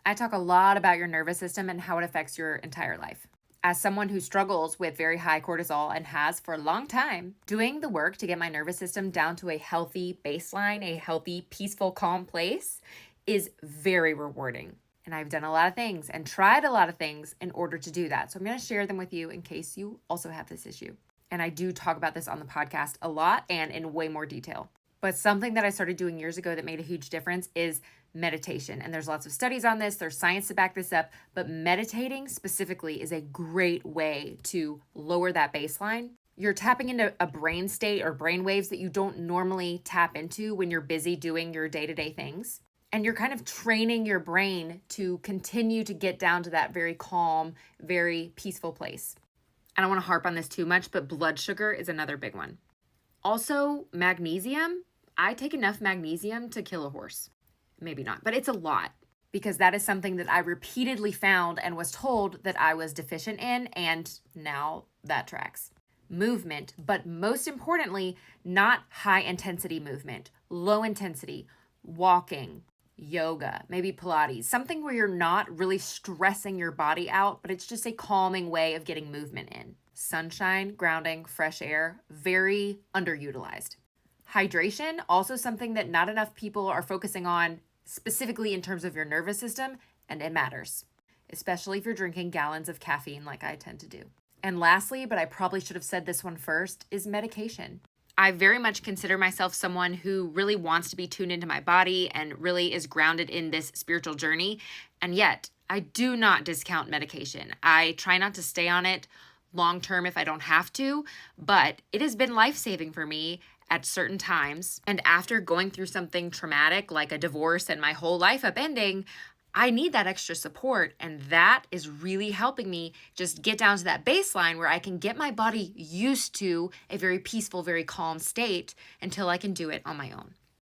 I talk a lot about your nervous system and how it affects your entire life. As someone who struggles with very high cortisol and has for a long time, doing the work to get my nervous system down to a healthy baseline, a healthy, peaceful, calm place is very rewarding. And I've done a lot of things and tried a lot of things in order to do that. So I'm going to share them with you in case you also have this issue. And I do talk about this on the podcast a lot and in way more detail. But something that I started doing years ago that made a huge difference is meditation. And there's lots of studies on this. There's science to back this up. But meditating specifically is a great way to lower that baseline. You're tapping into a brain state or brain waves that you don't normally tap into when you're busy doing your day-to-day things. And you're kind of training your brain to continue to get down to that very calm, very peaceful place. I don't want to harp on this too much, but blood sugar is another big one. Also, magnesium. I take enough magnesium to kill a horse. Maybe not, but it's a lot because that is something that I repeatedly found and was told that I was deficient in, and now that tracks. Movement, but most importantly, not high intensity movement, low intensity, walking, yoga, maybe Pilates, something where you're not really stressing your body out, but it's just a calming way of getting movement in. Sunshine, grounding, fresh air, very underutilized. Hydration, also something that not enough people are focusing on specifically in terms of your nervous system, and it matters, especially if you're drinking gallons of caffeine like I tend to do. And lastly, but I probably should have said this one first, is medication. I very much consider myself someone who really wants to be tuned into my body and really is grounded in this spiritual journey. And yet, I do not discount medication. I try not to stay on it long term if I don't have to, but it has been life-saving for me at certain times. And after going through something traumatic like a divorce and my whole life upending, I need that extra support. And that is really helping me just get down to that baseline where I can get my body used to a very peaceful, very calm state until I can do it on my own.